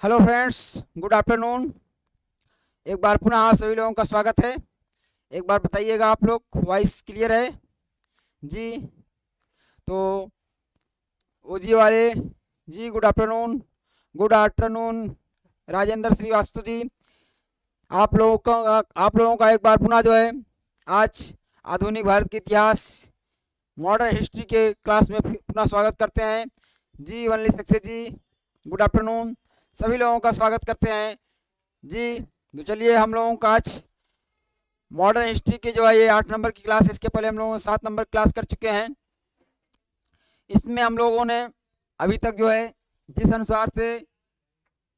Hello friends, good afternoon. एक बार पुनः आप सभी लोगों का स्वागत है। एक बार बताइएगा आप लोग, वॉइस क्लियर है जी? तो ओजी वाले जी, good afternoon. Good afternoon Rajendra Srivastava ji. आप लोगों का एक बार पुनः जो है आज आधुनिक भारत के इतिहास, मॉडर्न हिस्ट्री के क्लास में पुनः स्वागत करते हैं जी। वनली सक्सेस जी, गुड आफ्टरनून। सभी लोगों का स्वागत करते हैं जी। तो चलिए, हम लोगों का आज मॉडर्न हिस्ट्री की जो है ये 8 नंबर की क्लास है। इसके पहले हम लोगों 7 नंबर क्लास कर चुके हैं। इसमें हम लोगों ने अभी तक जो है जिस अनुसार से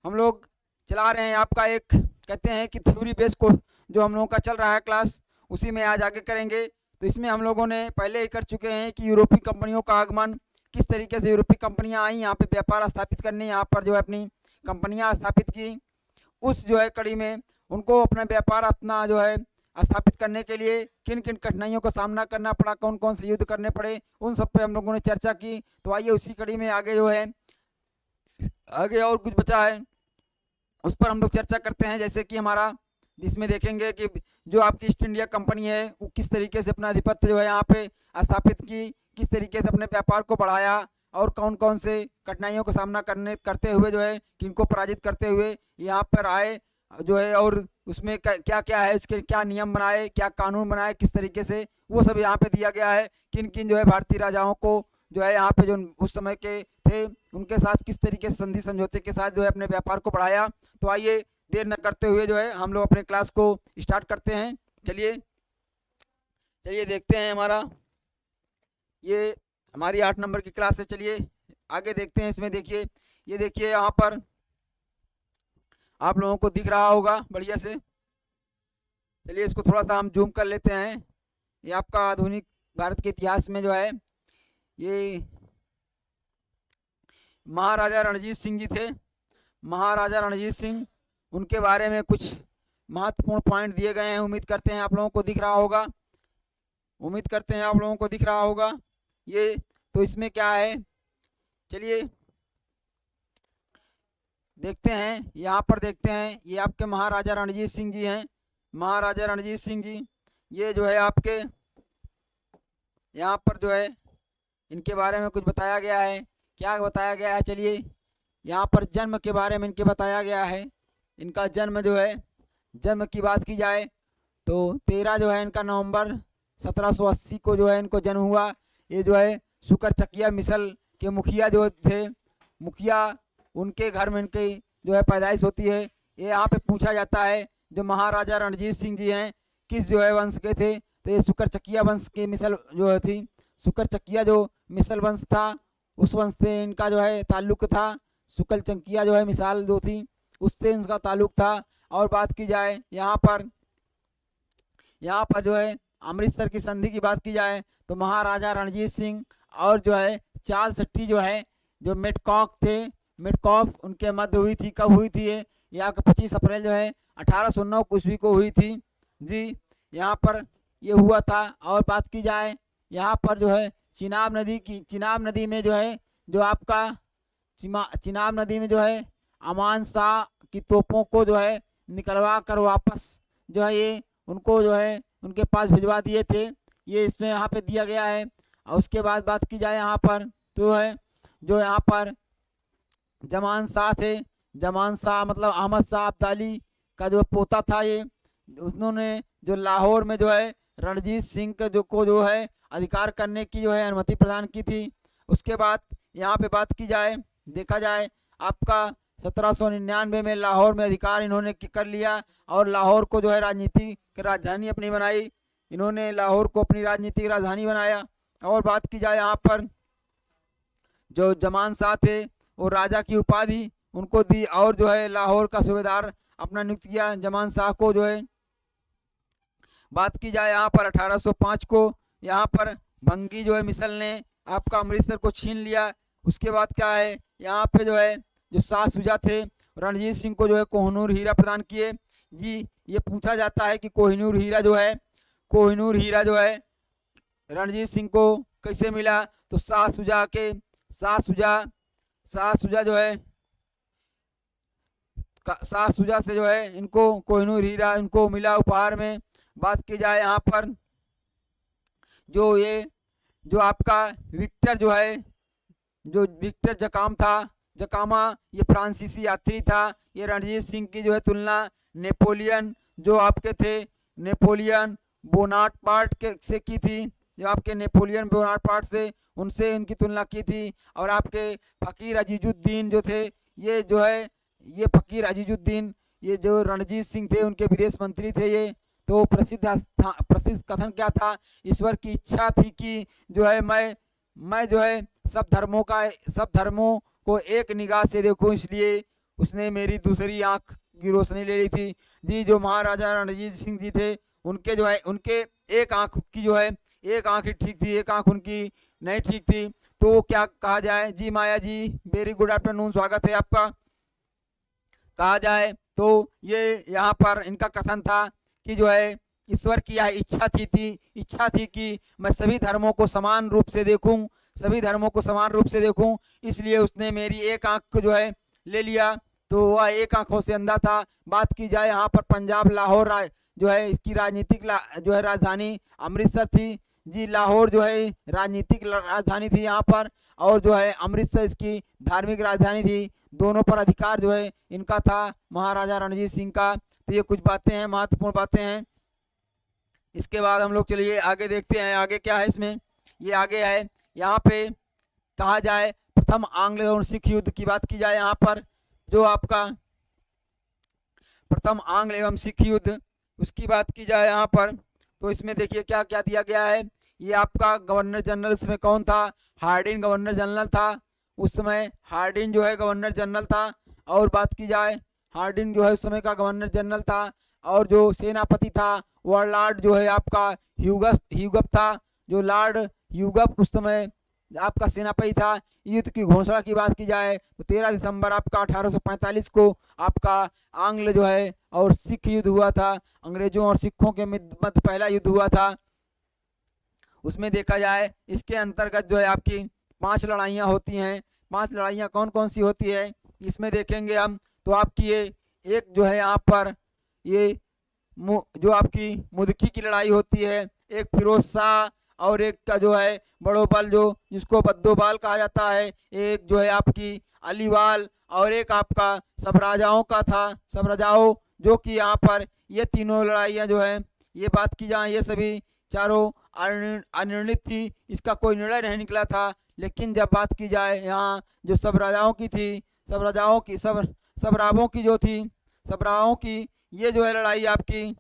हम लोग चला रहे हैं, आपका एक कहते हैं कि थ्योरी बेस को जो हम लोगों का चल रहा है क्लास, उसी में आज आगे करेंगे। तो इसमें हम लोगों ने पहले ही कर चुके हैं कि यूरोपीय कंपनियों का आगमन, किस तरीके से यूरोपीय कंपनियां आई यहाँ पे व्यापार स्थापित करने, यहाँ पर जो है अपनी कंपनियां स्थापित की। उस जो है कड़ी में उनको अपना व्यापार अपना जो है स्थापित करने के लिए किन किन कठिनाइयों का सामना करना पड़ा, कौन कौन से युद्ध करने पड़े, उन सब पे हम लोगों ने चर्चा की। तो आइए उसी कड़ी में आगे जो है आगे और कुछ बचा है उस पर हम लोग चर्चा करते हैं। जैसे कि हमारा इसमें देखेंगे कि जो आपकी ईस्ट इंडिया कंपनी है वो किस तरीके से अपना आधिपत्य जो है यहाँ पे स्थापित की, किस तरीके से अपने व्यापार को बढ़ाया, और कौन कौन से कठिनाइयों का सामना करते हुए जो है किनको पराजित करते हुए यहाँ पर आए जो है, और उसमें क्या क्या है, उसके क्या नियम बनाए, क्या कानून बनाए, किस तरीके से, वो सब यहाँ पे दिया गया है। किन किन जो है भारतीय राजाओं को जो है यहाँ पे जो उस समय के थे उनके साथ किस तरीके से संधि समझौते के साथ जो है अपने व्यापार को बढ़ाया। तो आइए देर न करते हुए जो है हम लोग अपने क्लास को स्टार्ट करते हैं। चलिए चलिए देखते हैं। ये हमारी 8 नंबर की क्लास है। चलिए आगे देखते हैं। इसमें देखिए, ये देखिए यहाँ पर आप लोगों को दिख रहा होगा बढ़िया से। चलिए इसको थोड़ा सा हम जूम कर लेते हैं। ये आपका आधुनिक भारत के इतिहास में जो है ये महाराजा रणजीत सिंह जी थे। महाराजा रणजीत सिंह, उनके बारे में कुछ महत्वपूर्ण पॉइंट दिए गए हैं। उम्मीद करते हैं आप लोगों को दिख रहा होगा। उम्मीद करते हैं आप लोगों को दिख रहा होगा ये। तो इसमें क्या है, चलिए देखते हैं। यहाँ पर देखते हैं, ये आपके महाराजा रणजीत सिंह जी हैं। महाराजा रणजीत सिंह जी, ये जो है आपके यहाँ पर जो है इनके बारे में कुछ बताया गया है। क्या बताया गया है, चलिए यहाँ पर जन्म के बारे में इनके बताया गया है। इनका जन्म जो है, जन्म की बात की जाए तो 13 जो है इनका नवंबर 1780 को जो है इनको जन्म हुआ। ये जो है शुकर चकिया मिसल के मुखिया जो थे, मुखिया उनके घर में इनकी जो है पैदाइश होती है। ये यहाँ पे पूछा जाता है जो महाराजा रणजीत सिंह जी हैं किस जो है वंश के थे, तो ये शुकर चकिया वंश के मिसल जो थी। शुकर चकिया जो मिसल वंश था, उस वंश से इनका जो है ताल्लुक था। शुक्ल चकिया जो है मिसाल जो थी उससे इनका ताल्लुक था। और बात की जाए यहाँ पर जो है अमृतसर की संधि की बात की जाए तो महाराजा रणजीत सिंह और जो है चार्ल्स सट्टी जो है, जो मेटकॉक थे, मेटकॉफ, उनके मध्य हुई थी। कब हुई थी ये? यहाँ 25 अप्रैल जो है 1809 ईस्वी को हुई थी जी। यहाँ पर ये हुआ था। और बात की जाए यहाँ पर जो है चिनाब नदी में जो है जो आपका चिनाब नदी में जो है अमान शाह की तोपों को जो है निकलवा कर वापस जो है ये उनको जो है उनके पास भिजवा दिए थे। ये इसमें यहाँ पे दिया गया है। और उसके बाद बात की जाए यहाँ पर तो है जो यहाँ पर जमान शाह थे। जमान शाह मतलब अहमद शाह अब्दाली का जो पोता था ये। उन्होंने जो लाहौर में जो है रणजीत सिंह को जो है अधिकार करने की जो है अनुमति प्रदान की थी। उसके बाद यहाँ पे बात की जाए, देखा जाए आपका 1799 में लाहौर में अधिकार इन्होंने कर लिया और लाहौर को जो है राजनीतिक राजधानी अपनी बनाई। इन्होंने लाहौर को अपनी राजनीतिक राजधानी बनाया। और बात की जाए यहाँ पर जो जमान शाह थे वो राजा की उपाधि उनको दी और जो है लाहौर का सूबेदार अपना नियुक्त किया जमान शाह को जो है। बात की जाए यहाँ पर 1805 को यहाँ पर भंगी जो है मिसल ने आपका अमृतसर को छीन लिया। उसके बाद क्या है यहाँ पे जो है जो शाह सुजा थे रणजीत सिंह को जो है कोहिनूर हीरा प्रदान किए जी। ये पूछा जाता है कि कोहिनूर हीरा जो है रणजीत सिंह को कैसे मिला? तो शाह सुजा जो है साफ सुजा से जो है इनको कोहिनूर हीरा इनको मिला उपहार में। बात की जाए यहाँ पर जो आपका विक्टर जो है, जो विक्टर जकाम था, जकामा, ये फ्रांसीसी यात्री था। ये रणजीत सिंह की जो है तुलना नेपोलियन जो आपके थे, नेपोलियन बोनापार्ट के से की थी, जो आपके नेपोलियन बोनापार्ट से उनसे उनकी तुलना की थी। और आपके फ़कीर अजीजुद्दीन जो थे, ये जो है ये फ़कीर अजीजुद्दीन, ये जो रणजीत सिंह थे उनके विदेश मंत्री थे ये। तो प्रसिद्ध कथन क्या था, ईश्वर की इच्छा थी कि जो है मैं जो है सब धर्मों को एक निगाह से देखूं, इसलिए उसने मेरी दूसरी आंख की रोशनी ले ली थी। जी जो महाराजा रणजीत सिंह जी थे, उनके जो है उनके एक आंख की जो है एक आंख ही ठीक थी, एक आंख उनकी नहीं ठीक थी। तो क्या कहा जाए जी, माया जी वेरी गुड आफ्टरनून, स्वागत है आपका। कहा जाए तो ये यहाँ पर इनका कथन था कि जो है ईश्वर की यह इच्छा थी कि मैं सभी धर्मों को समान रूप से देखूं, इसलिए उसने मेरी एक आंख को जो है ले लिया, तो वह एक आंखों से अंधा था। बात की जाए यहाँ पर पंजाब लाहौर जो है इसकी राजनीतिक जो है राजधानी अमृतसर थी। जी लाहौर जो है राजनीतिक राजधानी थी यहाँ पर, और जो है अमृतसर इसकी धार्मिक राजधानी थी। दोनों पर अधिकार जो है इनका था, महाराजा रणजीत सिंह का। तो ये कुछ बातें हैं, महत्वपूर्ण बातें हैं। इसके बाद हम लोग चलिए आगे देखते हैं, आगे क्या है इसमें। ये आगे है यहाँ पे कहा जाए प्रथम आंग्ल और सिख युद्ध की बात की जाए। यहाँ पर जो आपका प्रथम आंग्ल एवं सिख युद्ध उसकी बात की जाए यहाँ पर, तो इसमें देखिए क्या क्या दिया गया है। ये आपका गवर्नर जनरल उसमें कौन था, हार्डिन गवर्नर जनरल था उस समय, हार्डिन जो है गवर्नर जनरल था। और बात की जाए हार्डिन जो है उस समय का गवर्नर जनरल था। और जो सेनापति था वह लॉर्ड जो है आपका ह्यूगप था, जो लॉर्ड ह्यूगप उस समय आपका सेनापति था। युद्ध की घोषणा की बात की जाए तो 13 दिसंबर आपका 1845 को आपका आंग्ल जो है और सिख युद्ध हुआ था, अंग्रेजों और सिखों के मध्य पहला युद्ध हुआ था। उसमें देखा जाए इसके अंतर्गत जो है आपकी 5 लड़ाइयाँ होती हैं। 5 लड़ाइयाँ कौन कौन सी होती है इसमें देखेंगे हम, तो आपकी ये एक जो है यहाँ पर ये जो आपकी मुदकी की लड़ाई होती है, एक फिरोज शाह और एक का जो है बड़ोबल जो जिसको बद्दोबाल कहा जाता है, एक जो है आपकी अलीवाल, और एक आपका सब राजाओं का था, सब राजाओं, जो कि यहाँ पर ये तीनों लड़ाइयाँ जो है ये बात की जाए ये सभी चारों अनिर्णित थी, इसका कोई निर्णय नहीं निकला था। लेकिन जब बात की जाए यहाँ जो सब राजाओं की थी, सब रावों की जो थी, सब रावों की ये जो है लड़ाई आपकी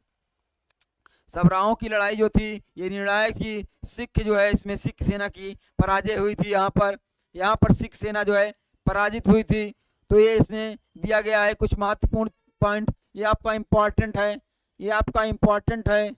सबराओं की लड़ाई जो थी ये निर्णायक थी। सिख जो है इसमें सिख सेना की पराजय हुई थी, यहाँ पर सिख सेना जो है पराजित हुई थी। तो ये इसमें दिया गया है कुछ महत्वपूर्ण पॉइंट, ये आपका इम्पोर्टेंट है,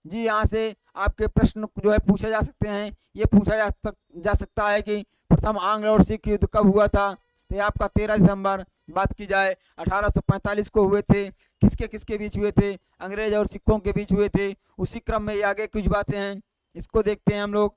जी। यहाँ से आपके प्रश्न जो है पूछे जा सकते हैं। ये पूछा जा सकता है कि प्रथम आंग्ल और सिख युद्ध कब हुआ था, तो ये आपका 13 दिसंबर बात की जाए 1845 को हुए थे। किसके बीच हुए थे, अंग्रेज और सिखों के बीच हुए थे। उसी क्रम में ये आगे कुछ बातें हैं, इसको देखते हैं हम लोग।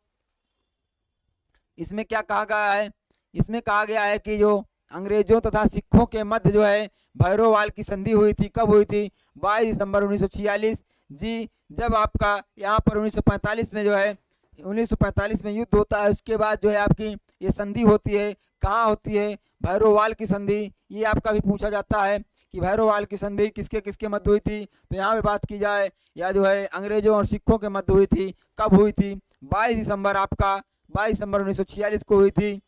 इसमें क्या कहा गया है, इसमें कहा गया है कि जो अंग्रेजों तथा सिखों के मध्य जो है भैरोवाल की संधि हुई थी, कब हुई थी, 22 दिसंबर 1946। जी जब आपका यहाँ पर 1945 में जो है 1945 में युद्ध होता है, उसके बाद जो है आपकी ये संधि होती है, कहाँ होती है, भैरोवाल की संधि। ये आपका भी पूछा जाता है कि भैरोवाल की संधि किसके मध्य हुई थी, तो यहाँ पे बात की जाए या जो है अंग्रेजों और सिखों के मध्य हुई थी। कब हुई थी, 22 दिसंबर 1946 को हुई थी।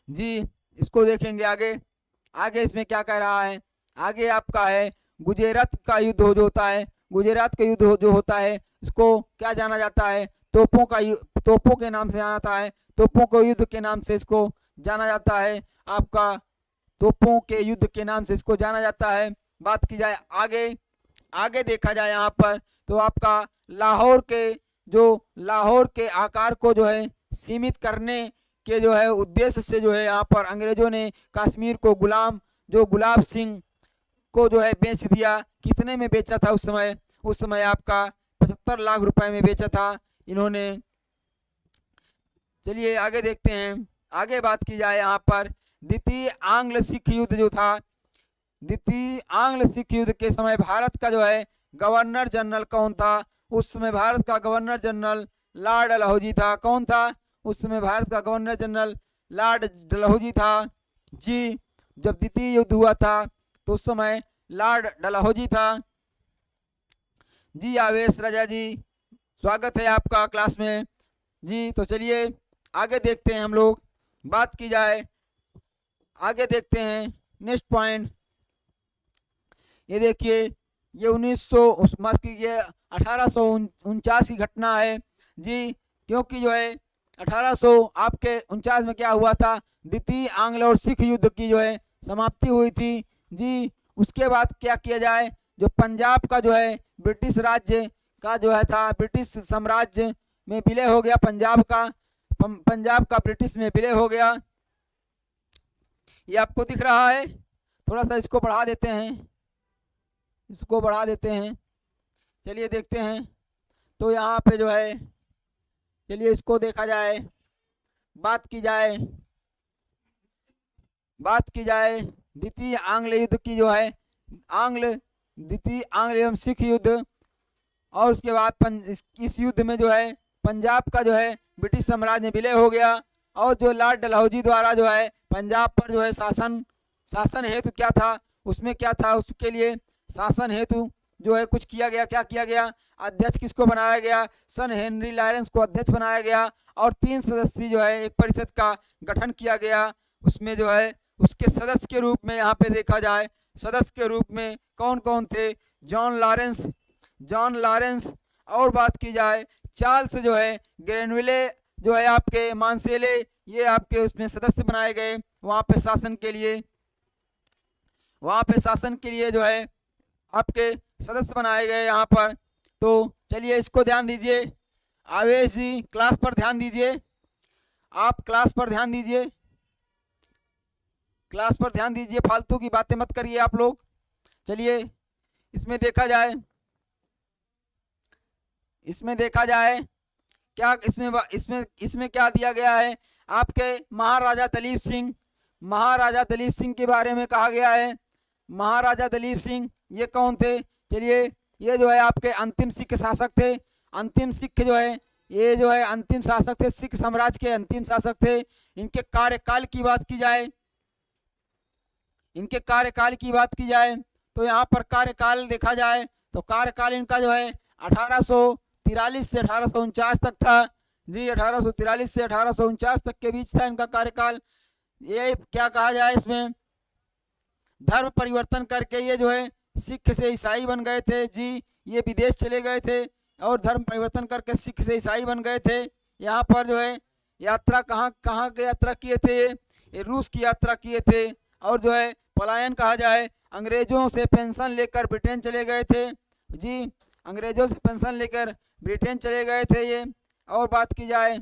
जी इसको देखेंगे आगे इसमें क्या कह रहा है। आगे आपका है गुजरात का युद्ध जो होता है, गुजरात का युद्ध जो होता है इसको क्या जाना जाता है, तोपों के नाम से जाना जाता है, तोपों के युद्ध के नाम से इसको जाना जाता है, आपका तोपों के युद्ध के नाम से इसको जाना जाता है। बात की जाए आगे देखा जाए यहाँ पर, तो आपका लाहौर के आकार को जो है सीमित करने के जो है उद्देश्य से जो है यहाँ पर अंग्रेजों ने कश्मीर को गुलाब सिंह को जो है बेच दिया। कितने में बेचा था उस समय आपका 75 लाख रुपए में बेचा था इन्होंने। चलिए आगे देखते हैं। आगे बात की जाए यहाँ पर द्वितीय आंग्ल सिख युद्ध जो था, द्वितीय आंग्ल सिख युद्ध के समय भारत का जो है गवर्नर जनरल कौन था? उस समय भारत का गवर्नर जनरल लॉर्ड डलहौजी था। कौन था उस समय भारत का गवर्नर जनरल? लॉर्ड डलहौजी था जी। जब द्वितीय युद्ध हुआ था तो उस समय लॉर्ड डलहौजी था जी। आवेश राजा जी, स्वागत है आपका क्लास में जी। तो चलिए आगे देखते हैं, हम लोग बात की जाए, आगे देखते हैं नेक्स्ट पॉइंट। ये देखिए, ये 1849 की घटना है जी। क्योंकि जो है 1849 में क्या हुआ था? द्वितीय आंग्ल और सिख युद्ध की जो है समाप्ति हुई थी जी। उसके बाद क्या किया जाए, जो पंजाब का जो है ब्रिटिश राज्य का जो है था, ब्रिटिश साम्राज्य में विलय हो गया। पंजाब का ब्रिटिश में विलय हो गया। ये आपको दिख रहा है? थोड़ा सा इसको बढ़ा देते हैं, इसको बढ़ा देते हैं। चलिए देखते हैं। तो यहाँ पे जो है, चलिए इसको देखा जाए, बात की जाए द्वितीय आंग्ल युद्ध की जो है, द्वितीय आंग्ल एवं सिख युद्ध। और उसके बाद इस युद्ध में जो है पंजाब का जो है ब्रिटिश साम्राज्य में विलय हो गया। और जो लॉर्ड डलहौजी द्वारा जो है पंजाब पर जो है शासन हेतु क्या था, उसमें क्या था, उसके लिए शासन हेतु जो है कुछ किया गया। क्या किया गया? अध्यक्ष किसको बनाया गया? सन हेनरी लॉरेंस को अध्यक्ष बनाया गया। और 3 सदस्यीय जो है एक परिषद का गठन किया गया। उसमें जो है उसके सदस्य के रूप में यहाँ पे देखा जाए, सदस्य के रूप में कौन कौन थे? John Lawrence. और बात की जाए चार्ल्स जो है ग्रेनविले, जो है आपके मानसेले, ये आपके उसमें सदस्य बनाए गए वहाँ पे शासन के लिए जो है आपके सदस्य बनाए गए यहाँ पर। तो चलिए इसको ध्यान दीजिए। आवेश जी, क्लास पर ध्यान दीजिए, आप क्लास पर ध्यान दीजिए, फालतू की बातें मत करिए आप लोग। चलिए इसमें देखा जाए क्या इसमें क्या दिया गया है? आपके महाराजा दलीप सिंह के बारे में कहा गया है। महाराजा दलीप सिंह ये कौन थे? चलिए, ये जो है आपके अंतिम सिख शासक थे। अंतिम सिख जो है, ये जो है अंतिम शासक थे, सिख साम्राज्य के अंतिम शासक थे। इनके कार्यकाल की बात की जाए तो यहाँ पर कार्यकाल देखा जाए तो कार्यकाल इनका जो है 1843 से 1849 तक था जी। 1843 से 1849 तक के बीच था इनका कार्यकाल। ये क्या कहा जाए, इसमें धर्म परिवर्तन करके ये जो है सिख से ईसाई बन गए थे जी। ये विदेश चले गए थे और धर्म परिवर्तन करके सिख से ईसाई बन गए थे। यहाँ पर जो है यात्रा कहाँ की यात्रा किए थे? ये रूस की यात्रा किए थे। और जो है पलायन कहा जाए, अंग्रेजों से पेंशन लेकर ब्रिटेन चले गए थे जी। अंग्रेजों से पेंशन लेकर ब्रिटेन चले गए थे ये। और बात की जाए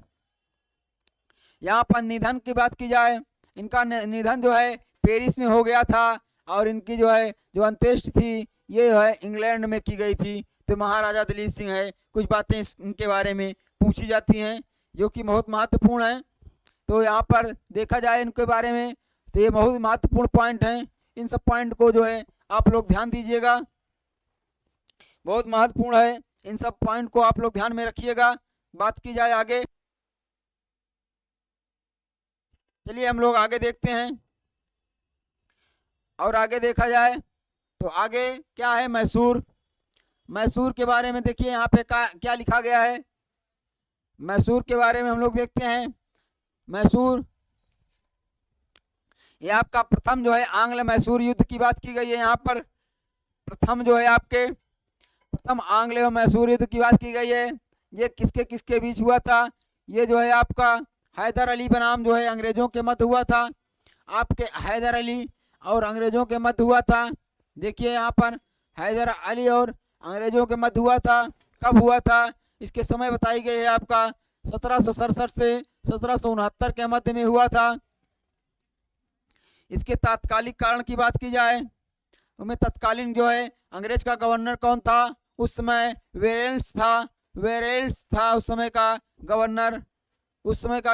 यहाँ पर निधन की बात की जाए, इनका निधन जो है पेरिस में हो गया था। और इनकी जो है जो अंत्येष्टि थी ये है इंग्लैंड में की गई थी। तो महाराजा दलीप सिंह है, कुछ बातें इनके बारे में पूछी जाती हैं जो कि बहुत महत्वपूर्ण है। तो यहाँ पर देखा जाए इनके बारे में तो ये बहुत महत्वपूर्ण पॉइंट हैं। इन सब पॉइंट को जो है आप लोग ध्यान दीजिएगा, बहुत महत्वपूर्ण है। इन सब पॉइंट को आप लोग ध्यान में रखिएगा। बात की जाए आगे, चलिए हम लोग आगे देखते हैं। और आगे देखा जाए तो आगे क्या है? मैसूर के बारे में देखिए यहाँ पे क्या लिखा गया है। मैसूर के बारे में हम लोग देखते हैं। मैसूर ये आपका प्रथम जो है आंग्ल मैसूर युद्ध की बात की गई है। यहाँ पर प्रथम जो है आपके प्रथम आंग्ल एवं मैसूर युद्ध की बात की गई है। ये किसके किसके बीच हुआ था? ये जो है आपका हैदर अली बनाम जो है अंग्रेजों के मध्य हुआ था। आपके हैदर अली और अंग्रेजों के मध्य हुआ था। देखिए यहाँ पर हैदर अली और अंग्रेजों के मध्य हुआ था। कब हुआ था? इसके समय बताई गई है आपका 1767 से 1769 के मध्य में हुआ था। इसके तात्कालिक कारण की बात की जाए उनमें तत्कालीन जो है अंग्रेज का गवर्नर कौन था? उस समय वेरेल्स था उस समय का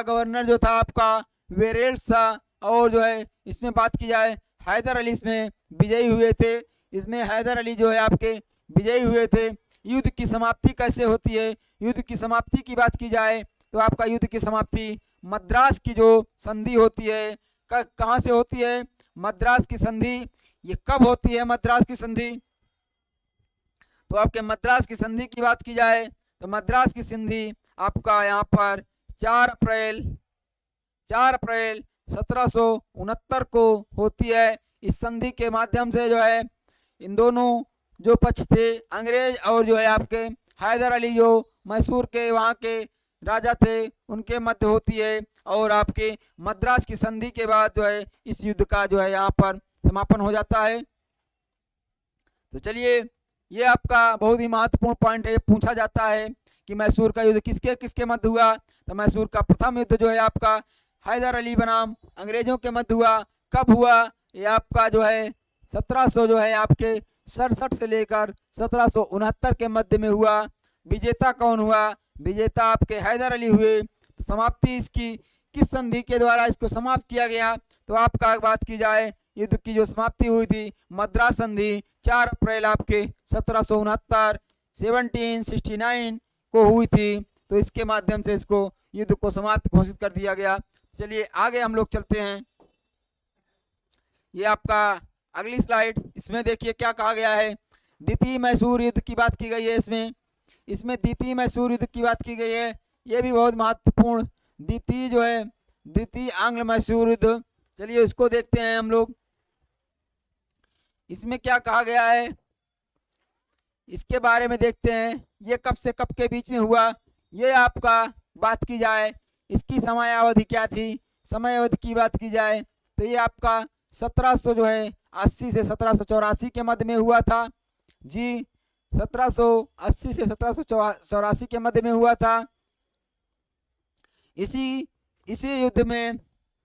गवर्नर जो था आपका वेरेल्स था। और जो है इसमें बात की जाए हैदर अली इसमें विजयी हुए थे। इसमें हैदर अली जो है आपके विजयी हुए थे। युद्ध की समाप्ति कैसे होती है? युद्ध की समाप्ति की बात की जाए तो आपका युद्ध की समाप्ति मद्रास की जो संधि होती है, कहाँ से होती है? मद्रास की संधि। ये कब होती है मद्रास की संधि? तो आपके मद्रास की संधि की बात की जाए तो मद्रास की संधि आपका यहाँ पर 4 अप्रैल 1769 को होती है। इस संधि के माध्यम से जो है इन दोनों जो पक्ष थे, अंग्रेज और जो है आपके हैदर अली जो मैसूर के वहाँ के राजा थे, उनके मध्य होती है। और आपके मद्रास की संधि के बाद जो है इस युद्ध का जो है यहाँ पर समापन हो जाता है। तो चलिए, ये आपका बहुत ही महत्वपूर्ण पॉइंट है। पूछा जाता है कि मैसूर का युद्ध किसके किसके मध्य हुआ? तो मैसूर का प्रथम युद्ध जो है आपका हैदर अली बनाम अंग्रेजों के मध्य हुआ। कब हुआ? ये आपका जो है 1700 जो है आपके 67 से लेकर 1769 के मध्य में हुआ। विजेता कौन हुआ? विजेता आपके हैदर अली हुए। तो समाप्ति इसकी किस संधि के द्वारा इसको समाप्त किया गया? तो आपका बात की जाए युद्ध की जो समाप्ति हुई थी मद्रास संधि 4 अप्रैल आपके 1769 1769 को हुई थी। तो इसके माध्यम से इसको युद्ध को समाप्त घोषित कर दिया गया। चलिए आगे हम लोग चलते हैं। ये आपका अगली स्लाइड, इसमें देखिए क्या कहा गया है। द्वितीय मैसूर युद्ध की बात की गई है। इसमें द्वितीय मैसूर युद्ध की बात की गई है। ये भी बहुत महत्वपूर्ण द्वितीय आंग्ल मैसूर युद्ध। चलिए इसको देखते हैं हम लोग। इसमें क्या कहा गया है इसके बारे में देखते हैं। ये कब से कब के बीच में हुआ? ये आपका बात की जाए इसकी समय अवधि क्या थी? समय अवधि की बात की जाए तो ये आपका 1780 से 1784 के मध्य में हुआ था जी। 1780 से 1784 के मध्य में हुआ था। इसी युद्ध में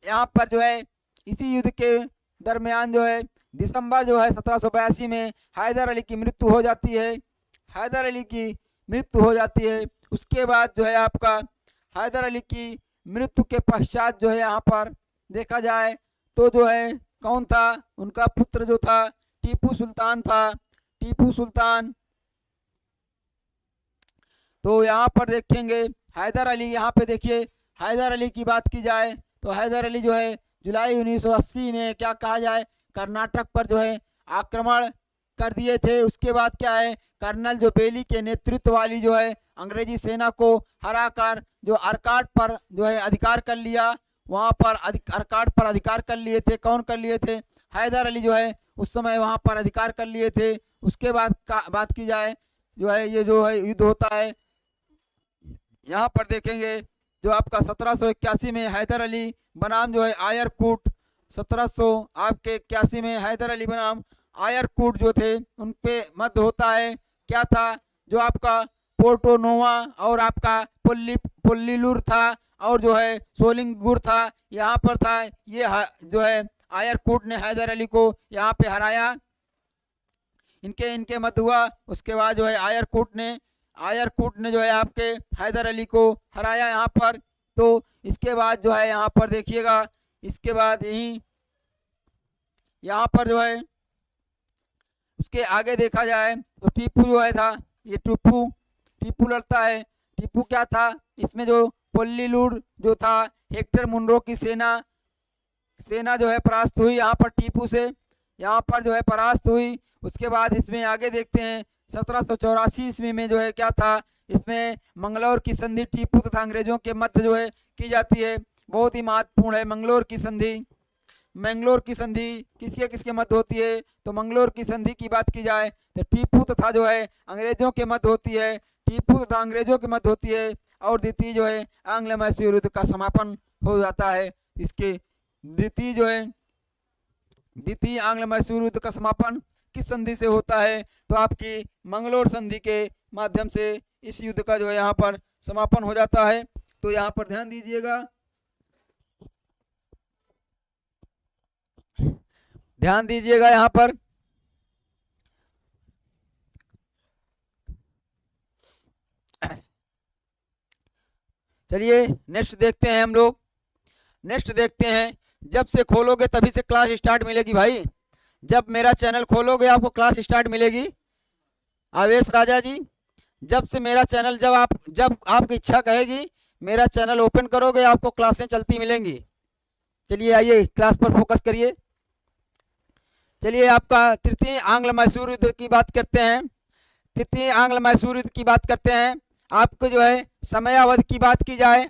यहाँ पर जो है इसी युद्ध के दरमियान जो है दिसंबर जो है 1782 में हैदर अली की मृत्यु हो जाती है। हैदर अली की मृत्यु हो जाती है। उसके बाद जो है आपका हैदर अली की मृत्यु के पश्चात जो है यहाँ पर देखा जाए तो जो है कौन था? उनका पुत्र जो था टीपू सुल्तान था। टीपू सुल्तान। तो यहाँ पर देखेंगे हैदर अली, यहाँ पे देखिए हैदर अली की बात की जाए तो हैदर अली जो है जुलाई 1980 में क्या कहा जाए कर्नाटक पर जो है आक्रमण कर दिए थे। उसके बाद क्या है कर्नल जो बेली के नेतृत्व वाली जो है अंग्रेजी सेना को हराकर जो आरकाट पर जो है अधिकार कर लिया। वहाँ पर आरकाट पर अधिकार कर लिए थे। कौन कर लिए थे? हैदर अली जो है उस समय वहाँ पर अधिकार कर लिए थे। उसके बाद बात की जाए जो है ये जो है युद्ध होता है। यहाँ पर देखेंगे जो आपका 1781 में हैदर अली बनाम जो है आयरकूट 1781 में हैदर अली बनाम आयरकूट जो थे उन पे मध्य होता है। क्या था? जो आपका पोर्टो नोवा और आपका पुल्लीलूर था और जो है सोलिंगुर था, यहाँ पर था। ये जो है आयरकूट ने हैदर अली को यहाँ पे हराया। इनके मध्य हुआ। उसके बाद जो है आयरकूट ने जो है आपके हैदर अली को हराया यहाँ पर। तो इसके बाद जो है यहाँ पर देखिएगा इसके बाद यही यहाँ पर जो है उसके आगे देखा जाए तो टीपू जो है था ये टीपू लड़ता है। टीपू क्या था? इसमें जो पुल्लीलूर जो था हेक्टर मुनरो की सेना जो है परास्त हुई यहाँ पर टीपू से। यहाँ पर जो है परास्त हुई। उसके बाद इसमें आगे देखते हैं 1784 ईस्वी में जो है क्या था? इसमें मंगलौर की संधि टीपू तथा अंग्रेजों के मध्य जो है की जाती है। बहुत ही महत्वपूर्ण है मंगलौर की संधि। मंगलौर की संधि किसके किसके मध्य होती है? तो मंगलौर की संधि की बात की जाए तो टीपू तथा जो है अंग्रेजों के मध्य होती है। टीपू तथा अंग्रेजों के मध्य होती है। और द्वितीय जो है आंग्ल मैसूर युद्ध का समापन हो जाता है। इसके द्वितीय आंग्ल मैसूर युद्ध का समापन किस संधि से होता है? तो आपकी मंगलौर संधि के माध्यम से इस युद्ध का जो है यहाँ पर समापन हो जाता है। तो यहाँ पर ध्यान दीजिएगा, यहाँ पर चलिए नेक्स्ट देखते हैं हम लोग। नेक्स्ट देखते हैं जब से खोलोगे तभी से क्लास स्टार्ट मिलेगी भाई। जब मेरा चैनल खोलोगे आपको क्लास स्टार्ट मिलेगी। आवेश राजा जी, जब से मेरा चैनल, जब आपकी इच्छा कहेगी मेरा चैनल ओपन करोगे आपको क्लासें चलती मिलेंगी। चलिए आइए क्लास पर फोकस करिए। चलिए आपका तृतीय आंग्ल मैसूर युद्ध की बात करते हैं। तृतीय आंग्ल मैसूर युद्ध की बात करते हैं। आपको जो है समयावधि की बात की जाए,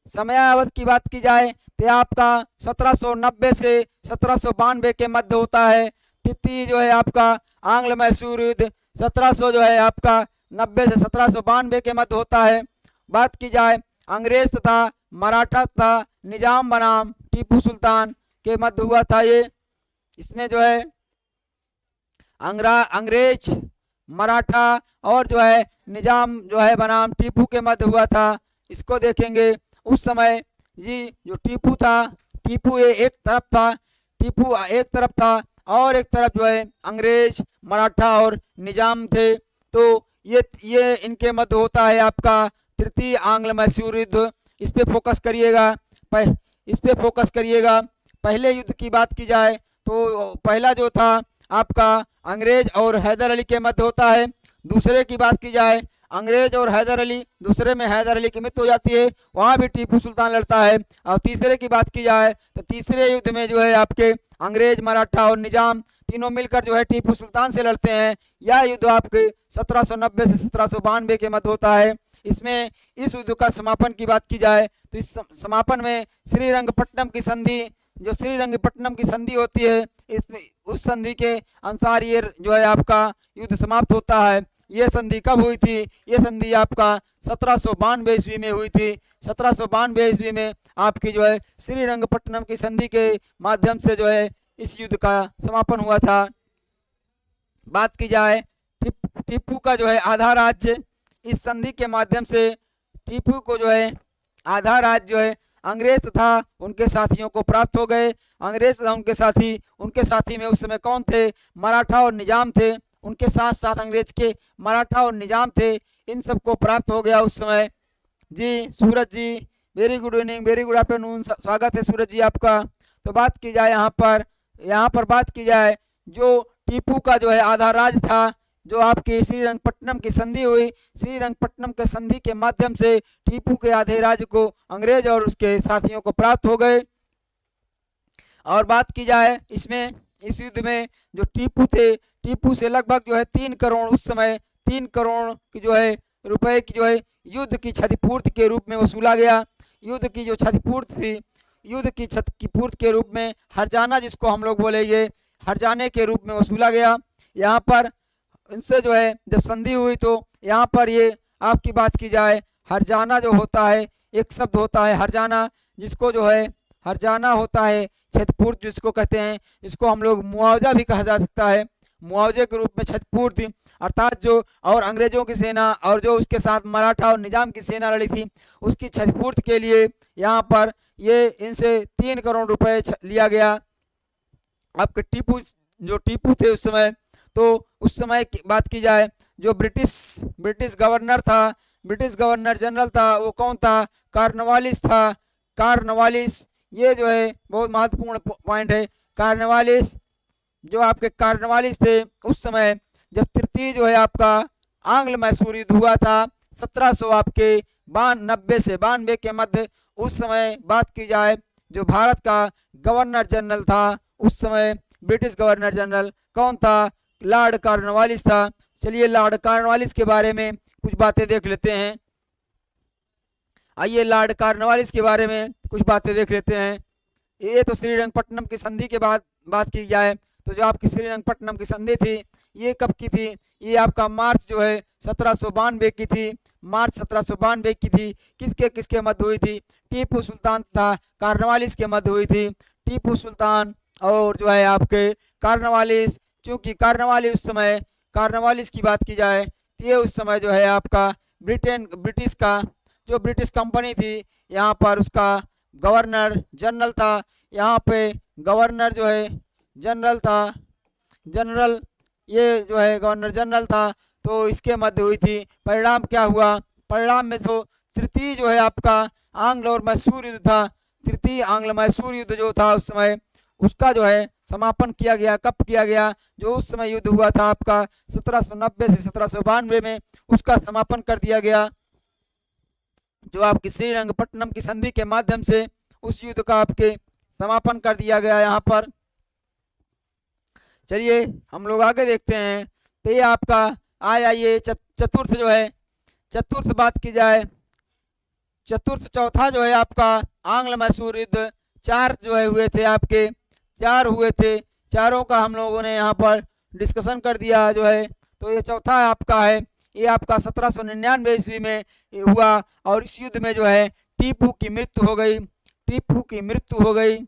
समयावधि की बात की जाए तो आपका 1790 से 1792 के मध्य होता है। तृतीय जो है आपका आंग्ल मैसूर युद्ध 1700 जो है आपका 90 से 1792 के मध्य होता है। बात की जाए अंग्रेज तथा मराठा तथा निजाम बनाम टीपू सुल्तान के मध्य हुआ था ये। इसमें जो है अंग्रेज, मराठा और जो है निजाम जो है बनाम टीपू के मध्य हुआ था। इसको देखेंगे। उस समय जी जो टीपू था, टीपू ये एक तरफ था, टीपू एक तरफ था और एक तरफ जो है अंग्रेज, मराठा और निजाम थे। तो ये इनके मध्य होता है आपका तृतीय आंग्ल मैसूर युद्ध। इस पे फोकस करिएगा, इस पे फोकस करिएगा। पहले युद्ध की बात की जाए तो पहला जो था आपका अंग्रेज और हैदर अली के मध्य होता है। दूसरे की बात की जाए अंग्रेज और हैदर अली, दूसरे में हैदर अली की मृत्यु हो जाती है, वहाँ भी टीपू सुल्तान लड़ता है। और तीसरे की बात की जाए तो तीसरे युद्ध में जो है आपके अंग्रेज, मराठा और निजाम तीनों मिलकर जो है टीपू सुल्तान से लड़ते हैं। यह युद्ध आपके 1790 से 1792 के मध्य होता है। इसमें इस युद्ध का समापन की बात की जाए तो इस समापन में श्रीरंगपट्टनम की संधि, जो श्रीरंगपट्टनम की संधि होती है, इसमें उस संधि के अनुसार ये जो है आपका युद्ध समाप्त होता है। ये संधि कब हुई थी? ये संधि आपका 1792 ईस्वी में हुई थी। 1792 ईस्वी में आपकी जो है श्रीरंगपट्टनम की संधि के माध्यम से जो है इस युद्ध का समापन हुआ था। बात की जाए टीपू का जो है आधा राज्य, इस संधि के माध्यम से टीपू को जो है आधा राज्य जो है अंग्रेज तथा उनके साथियों को प्राप्त हो गए। अंग्रेज तथा उनके साथी में उस समय कौन थे? मराठा और निजाम थे। उनके साथ साथ अंग्रेज के मराठा और निजाम थे। इन सबको प्राप्त हो गया उस समय। जी Suraj ji, very good evening, very good afternoon, स्वागत है सूरज जी आपका। तो बात की जाए यहाँ पर बात की जाए जो टीपू का जो है आधा राज था, जो आपकी श्रीरंगपट्टनम की संधि हुई, श्रीरंगपट्टनम के संधि के माध्यम से टीपू के आधे राज्य को अंग्रेज और उसके साथियों को प्राप्त हो गए। और बात की जाए इसमें इस युद्ध में जो टीपू थे, टीपू से लगभग जो है 3 करोड़, उस समय 3 करोड़ की जो है रुपए की जो है युद्ध की क्षतिपूर्ति के रूप में वसूला गया। युद्ध की जो क्षतिपूर्ति थी, युद्ध की क्षतिपूर्ति के रूप में हर्जाना, जिसको हम लोग बोलेंगे हर्जाने के रूप में वसूला गया। यहाँ पर इनसे जो है जब संधि हुई तो यहाँ पर ये आपकी बात की जाए हर्जाना जो होता है, एक शब्द होता है हर्जाना, जिसको जो है हर्जाना होता है क्षतिपूर्ति जिसको कहते हैं, जिसको हम लोग मुआवजा भी कहा जा सकता है। मुआवजे के रूप में क्षतिपूर्ति, अर्थात जो और अंग्रेजों की सेना और जो उसके साथ मराठा और निजाम की सेना लड़ी थी उसकी क्षतिपूर्ति के लिए यहाँ पर ये इनसे 3 करोड़ रुपए लिया गया। आपके टीपू थे उस समय, तो उस समय की बात की जाए जो ब्रिटिश गवर्नर था, ब्रिटिश गवर्नर जनरल था, वो कौन था? कॉर्नवालिस था। कॉर्नवालिस, ये जो है बहुत महत्वपूर्ण पॉइंट है। कॉर्नवालिस, जो आपके कॉर्नवालिस थे उस समय जब तृतीय जो है आपका आंग्ल मैसूर युद्ध हुआ था 1700 आपके 90 से 92 के मध्य, उस समय बात की जाए जो भारत का गवर्नर जनरल था उस समय, ब्रिटिश गवर्नर जनरल कौन था? लॉर्ड कॉर्नवालिस था। चलिए लॉर्ड कॉर्नवालिस के बारे में कुछ बातें देख लेते हैं। आइए लॉर्ड कॉर्नवालिस के बारे में कुछ बातें देख लेते हैं। ये तो श्रीरंगपट्टनम की संधि के बाद बात की जाए तो जो आपकी श्रीरंगपट्टनम की संधि थी ये कब की थी? ये आपका मार्च जो है 1792 की थी। मार्च 1792 की थी। किसके किसके मध्य हुई थी? टीपू सुल्तान तथा कॉर्नवालिस के मध्य हुई थी। टीपू सुल्तान और जो है आपके कॉर्नवालिस, चूंकि कॉर्नवालिस उस समय, कॉर्नवालिस की बात की जाए तो ये उस समय जो है आपका ब्रिटिश का जो ब्रिटिश कंपनी थी यहाँ पर उसका गवर्नर जनरल था। यहाँ पे गवर्नर जो है जनरल था, जनरल ये जो है गवर्नर जनरल था, तो इसके मध्य हुई थी। परिणाम क्या हुआ? परिणाम में जो तृतीय जो है आपका आंग्ल और मैसूर युद्ध था तृतीय आंग्ल मैसूर युद्ध जो था उस समय उसका जो है समापन किया गया। कब किया गया? जो उस समय युद्ध हुआ था आपका 1790 से 1792 में, उसका समापन कर दिया गया। जो आपकी श्रीरंगपट्टनम की संधि के माध्यम से उस युद्ध का आपके समापन कर दिया गया यहाँ पर। चलिए हम लोग आगे देखते हैं। तो ये आपका आया ये चतुर्थ जो है, चतुर्थ बात की जाए, चतुर्थ चौथा जो है आपका आंग्ल मैसूर युद्ध 4 जो है हुए थे आपके, 4 हुए थे, चारों का हम लोगों ने यहाँ पर डिस्कशन कर दिया जो है। तो ये चौथा आपका है, ये आपका 1799 ईस्वी में हुआ और इस युद्ध में जो है टीपू की मृत्यु हो गई, टीपू की मृत्यु हो गई,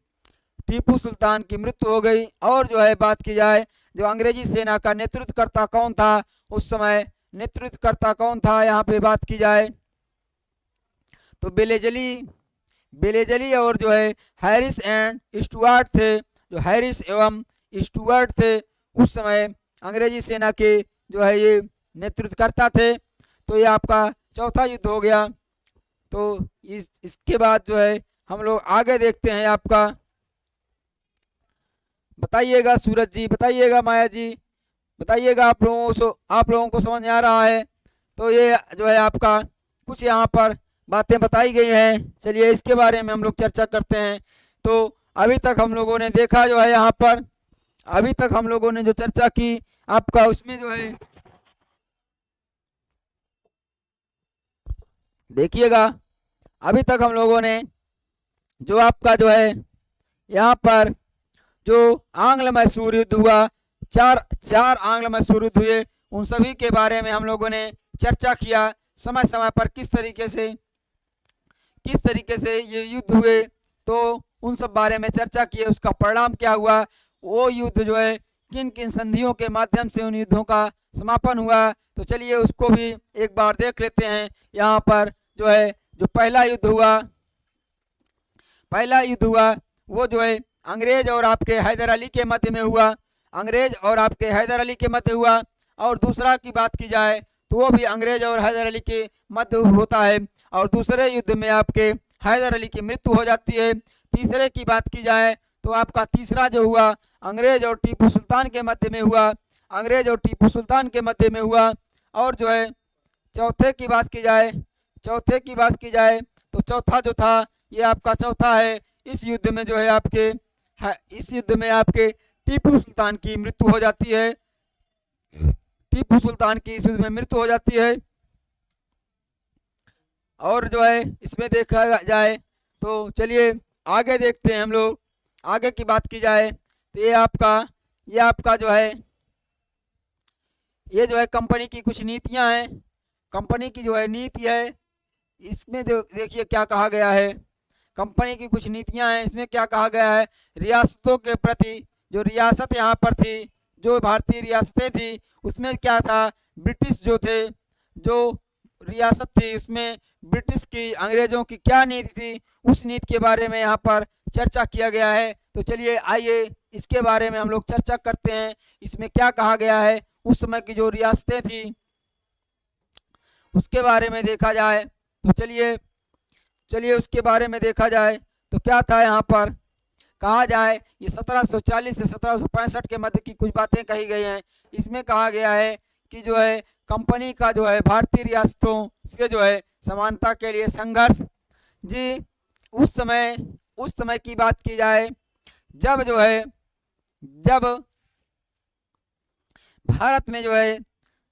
टीपू सुल्तान की मृत्यु हो गई। और जो है बात की जाए जो अंग्रेजी सेना का नेतृत्वकर्ता कौन था उस समय, नेतृत्वकर्ता कौन था यहाँ पे बात की जाए तो बेलेजली और जो है हैरिस एंड स्टुअर्ट थे। जो हैरिस एवं स्टुअर्ट थे उस समय अंग्रेजी सेना के जो है ये नेतृत्वकर्ता थे। तो ये आपका चौथा युद्ध हो गया। तो इसके बाद जो है हम लोग आगे देखते हैं आपका, बताइएगा सूरज जी, बताइएगा माया जी, बताइएगा आप लोगों को समझ में आ रहा है? तो ये जो है आपका कुछ यहाँ पर बातें बताई गई हैं। चलिए इसके बारे में हम लोग चर्चा करते हैं। तो अभी तक हम लोगों ने देखा जो है यहाँ पर, अभी तक हम लोगों ने जो चर्चा की आपका उसमें जो है देखिएगा, अभी तक हम लोगों ने जो आपका जो है यहाँ पर जो आंग्ल मैसूर युद्ध हुआ, चार आंग्ल मैसूर युद्ध हुए, उन सभी के बारे में हम लोगों ने चर्चा किया। समय समय पर किस तरीके से ये युद्ध हुए तो उन सब बारे में चर्चा किए। उसका परिणाम क्या हुआ, वो युद्ध जो है किन किन संधियों के माध्यम से उन युद्धों का समापन हुआ। तो चलिए उसको भी एक बार देख लेते हैं। यहाँ पर जो है जो पहला युद्ध हुआ वो जो है अंग्रेज और आपके हैदर अली के मध्य में हुआ, अंग्रेज और आपके हैदर अली के मध्य हुआ। और दूसरा की बात की जाए तो वो भी अंग्रेज और हैदर अली के मध्य होता है और दूसरे युद्ध में आपके हैदर अली की मृत्यु हो जाती है। तीसरे की बात की जाए तो आपका तीसरा जो हुआ अंग्रेज और टीपू सुल्तान के मध्य में हुआ, अंग्रेज और टीपू सुल्तान के मध्य में हुआ। और जो है चौथे की बात की जाए तो चौथा जो था ये आपका चौथा है। इस युद्ध में जो है आपके टीपू सुल्तान की मृत्यु हो जाती है, टीपू सुल्तान की इस युद्ध में मृत्यु हो जाती है। और जो है इसमें देखा जाए तो चलिए आगे देखते हैं हम लोग, आगे की बात की जाए तो ये आपका जो है ये जो है कंपनी की कुछ नीतियां हैं, कंपनी की जो है नीति है इसमें देखिए क्या कहा गया है। कंपनी की कुछ नीतियां हैं, इसमें क्या कहा गया है, रियासतों के प्रति जो रियासत यहाँ पर थी, जो भारतीय रियासतें थी उसमें क्या था, ब्रिटिश जो थे, जो रियासत थी उसमें ब्रिटिश की, अंग्रेजों की क्या नीति थी, उस नीति के बारे में यहाँ पर चर्चा किया गया है। तो चलिए आइए इसके बारे में हम लोग चर्चा करते हैं। इसमें क्या कहा गया है, उस समय की जो रियासतें थी उसके बारे में देखा जाए तो चलिए उसके बारे में देखा जाए तो क्या था यहाँ पर कहा जाए, ये 1740 से 1765 के मध्य की कुछ बातें कही गई हैं। इसमें कहा गया है कि जो है कंपनी का जो है भारतीय रियासतों से जो है समानता के लिए संघर्ष। जी उस समय की बात की जाए जब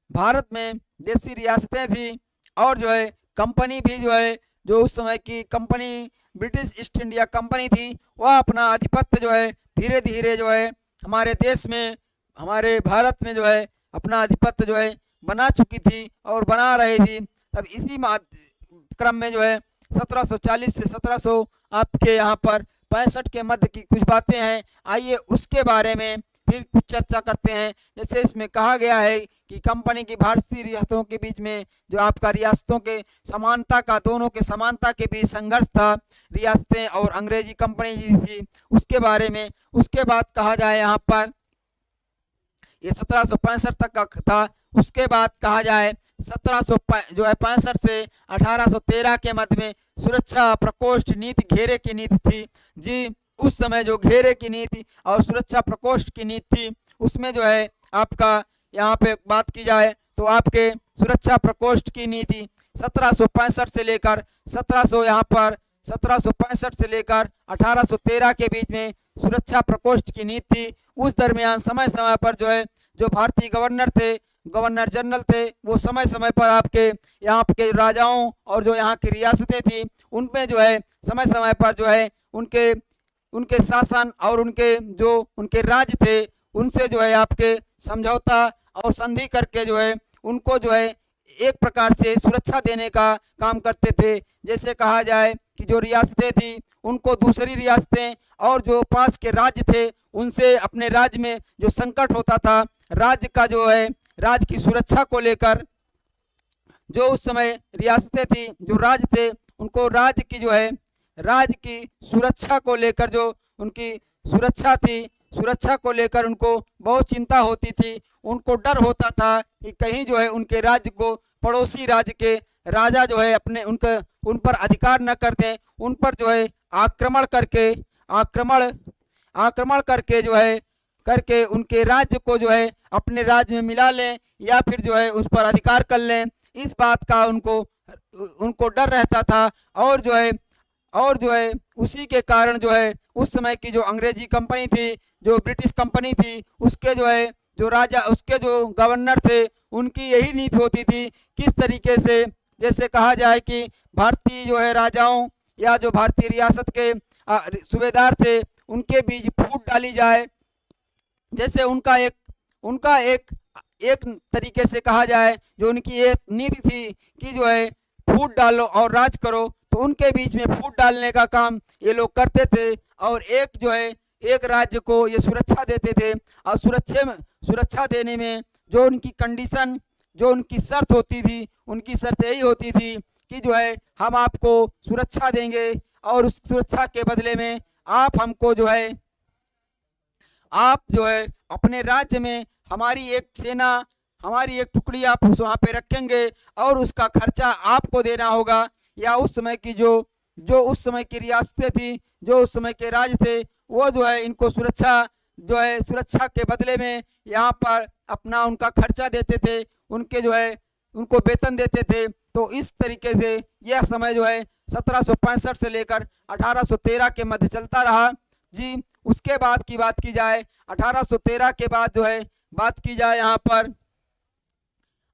भारत में देसी रियासतें थी और जो है कंपनी भी जो है, जो उस समय की company British east India company थी, वह अपना आधिपत्य जो है धीरे धीरे जो है हमारे देश में, हमारे भारत में जो है अपना आधिपत्य जो है बना चुकी थी और बना रही थी। तब इसी क्रम में जो है 1740 से 1700 आपके यहाँ पर 65 के मध्य की कुछ बातें हैं। आइए उसके बारे में फिर कुछ चर्चा करते हैं। जैसे इसमें कहा गया है कि कंपनी की भारतीय रियासतों के बीच में जो आपका रियासतों के समानता का, दोनों के समानता के बीच संघर्ष था, रियासतें और अंग्रेजी कंपनी जी थी उसके बारे में। उसके बाद कहा जाए यहाँ पर ये 1765 तक का था। उसके बाद कहा जाए 1765 से 1813 के मध्य में सुरक्षा प्रकोष्ठ नीति, घेरे की नीति थी जी। उस समय जो घेरे की नीति और सुरक्षा प्रकोष्ठ की नीति थी, उसमें जो है आपका यहाँ पे बात की जाए तो आपके सुरक्षा प्रकोष्ठ की नीति 1765 से लेकर 1700 यहाँ पर 1765 से लेकर 1813 के बीच में सुरक्षा प्रकोष्ठ की नीति थी। उस दरमियान समय समय पर जो है जो भारतीय गवर्नर थे, गवर्नर जनरल थे, वो समय समय पर आपके यहाँ के राजाओं और जो यहाँ की रियासतें थी उनमें जो है समय समय पर जो है उनके शासन और उनके राज्य थे उनसे जो है आपके समझौता और संधि करके जो है उनको जो है एक प्रकार से सुरक्षा देने का काम करते थे। जैसे कहा जाए कि जो रियासतें थी उनको दूसरी रियासतें और जो पास के राज्य थे उनसे अपने राज्य में जो संकट होता था, राज्य का जो है राज्य की सुरक्षा को लेकर जो उस समय रियासतें थी, जो राज्य थे, उनको राज्य की जो है राज्य की सुरक्षा को लेकर जो उनकी सुरक्षा थी, सुरक्षा को लेकर उनको बहुत चिंता होती थी। उनको डर होता था कि कहीं जो है उनके राज्य को पड़ोसी राज्य के राजा जो है अपने उन पर अधिकार न कर दें, उन पर जो है आक्रमण करके जो है करके उनके राज्य को जो है अपने राज्य में मिला लें या फिर जो है उस पर अधिकार कर लें। इस बात का उनको डर रहता था और जो है उसी के कारण जो है उस समय की जो अंग्रेजी कंपनी थी, जो ब्रिटिश कंपनी थी, उसके जो है जो राजा, उसके जो गवर्नर थे, उनकी यही नीति होती थी किस तरीके से, जैसे कहा जाए कि भारतीय जो है राजाओं या जो भारतीय रियासत के सूबेदार थे उनके बीच फूट डाली जाए। जैसे उनका एक तरीके से कहा जाए जो उनकी एक नीति थी कि जो है फूट डालो और राज करो, तो उनके बीच में फूट डालने का काम ये लोग करते थे और एक राज्य को ये सुरक्षा देते थे। और सुरक्षा देने में जो उनकी कंडीशन, जो उनकी शर्त होती थी, उनकी शर्त यही होती थी कि जो है हम आपको सुरक्षा देंगे और उस सुरक्षा के बदले में आप हमको जो है अपने राज्य में हमारी एक सेना, हमारी एक टुकड़ी आप वहाँ पे रखेंगे और उसका खर्चा आपको देना होगा। या उस समय की जो उस समय की रियासतें थी, जो उस समय के राज्य थे, वो जो है इनको सुरक्षा के बदले में यहाँ पर अपना उनका खर्चा देते थे, उनको वेतन देते थे। तो इस तरीके से यह समय जो है 1765 से लेकर 1813 के मध्य चलता रहा जी। उसके बाद की बात की जाए 1813 के बाद जो है बात की जाए यहाँ पर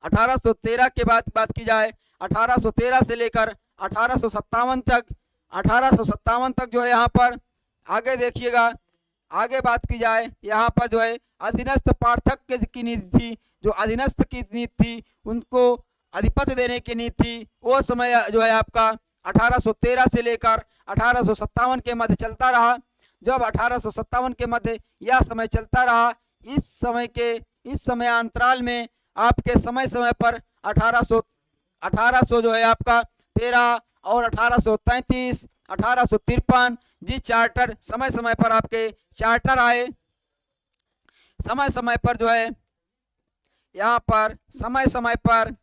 1813 के बाद बात की जाए 1813 से लेकर 1857 तक जो है यहाँ पर आगे देखिएगा, आगे बात की जाए यहाँ पर जो है अधीनस्थ पार्थक्य की नीति थी। जो अधीनस्थ की नीति थी उनको अधिपत्य देने की नीति थी। वो समय जो है आपका 1813 से लेकर 1857 के मध्य चलता रहा। जब 1857 के मध्य यह समय चलता रहा, इस समय अंतराल में आपके समय समय पर 1800 जो है आपका 13 और 1833, 1853 जी चार्टर, समय समय पर आपके चार्टर आए। समय समय पर जो है यहाँ पर समय समय पर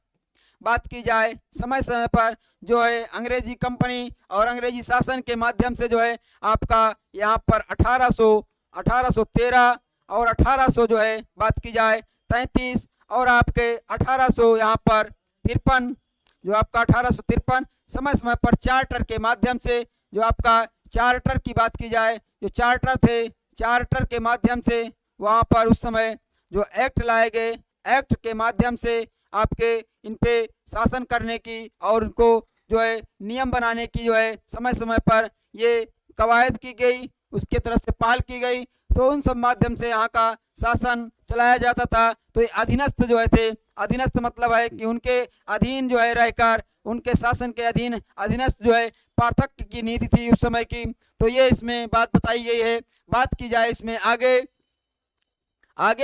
बात की जाए, समय समय पर जो है अंग्रेजी कंपनी और अंग्रेजी शासन के माध्यम से जो है आपका यहाँ पर 1813 और 1800 जो है बात की जाए 33 और आपके 1800 यहाँ पर 53, जो आपका 1853 समय समय पर चार्टर के माध्यम से, जो आपका चार्टर की बात की जाए, जो चार्टर थे, चार्टर के माध्यम से वहाँ पर उस समय जो एक्ट लाए गए, एक्ट के माध्यम से आपके इन पे शासन करने की और उनको जो है नियम बनाने की जो है समय समय पर ये कवायद की गई, उसके तरफ से पहल की गई। तो उन सब माध्यम से यहाँ का शासन चलाया जाता था। तो ये अधीनस्थ जो है थे, अधीनस्थ मतलब है कि उनके अधीन जो है रहकर, उनके शासन के अधीन अधीनस्थ जो है पार्थक्य की नीति थी उस समय की। तो ये इसमें बात बताई गई है। बात की जाए इसमें आगे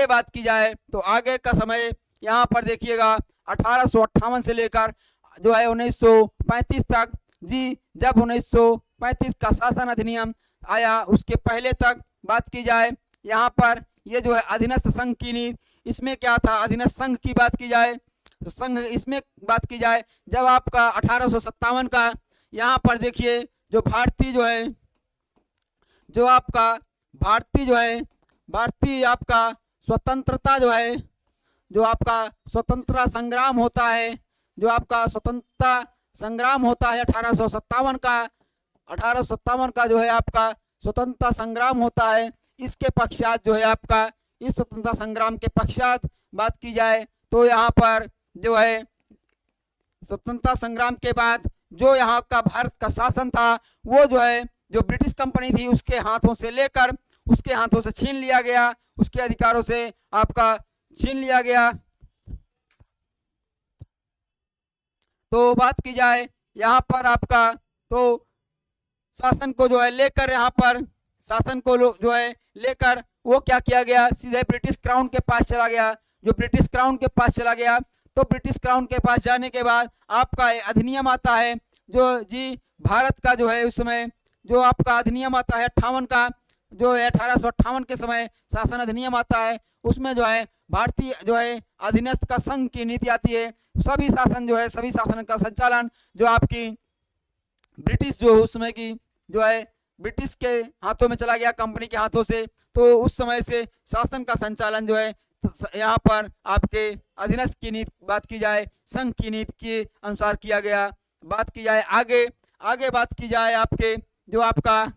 बात की जाए तो आगे का समय यहाँ पर देखिएगा 1858 से लेकर जो है 1935 तक जी। जब 1935 का शासन अधिनियम आया उसके पहले तक बात की जाए, यहाँ पर ये जो है अधीनस्थ संघ की नीति, इसमें क्या था, अधीनस्थ संघ की बात की जाए तो संघ इसमें बात की जाए जब आपका 1857 का यहाँ पर देखिए जो भारतीय जो है, जो आपका भारतीय जो है, भारतीय आपका स्वतंत्रता जो है, जो आपका स्वतंत्रता संग्राम होता है, जो आपका स्वतंत्रता संग्राम होता है 1857 का जो है आपका स्वतंत्रता संग्राम होता है, इसके पश्चात जो है आपका इस स्वतंत्रता संग्राम के पश्चात बात की जाए तो यहाँ पर जो है स्वतंत्रता संग्राम के बाद जो यहाँ का भारत का शासन था वो जो है जो ब्रिटिश कंपनी थी उसके हाथों से लेकर उसके हाथों से छीन लिया गया, उसके अधिकारों से आपका छीन लिया गया। तो बात की जाए यहाँ पर आपका तो शासन को जो है लेकर यहाँ पर शासन को जो है लेकर वो क्या किया गया, सीधे ब्रिटिश क्राउन के पास चला गया। जो ब्रिटिश क्राउन के पास चला गया तो ब्रिटिश क्राउन के पास जाने के बाद आपका अधिनियम आता है जो जी भारत का जो है उस समय जो आपका अधिनियम आता है 58 का, जो है 1858 के समय शासन अधिनियम आता है, उसमें जो है भारतीय जो है अधीनस्थ का संघ की नीति आती है। सभी शासन जो है सभी शासन का संचालन जो आपकी ब्रिटिश जो उस समय की जो है ब्रिटिश के हाथों में चला गया, कंपनी के हाथों से। तो उस समय से शासन का संचालन जो है यहाँ पर आपके अधीनस्थ की नीति बात की जाए संघ की नीति के अनुसार किया गया। बात की जाए आगे आगे बात की जाए आपके जो आपका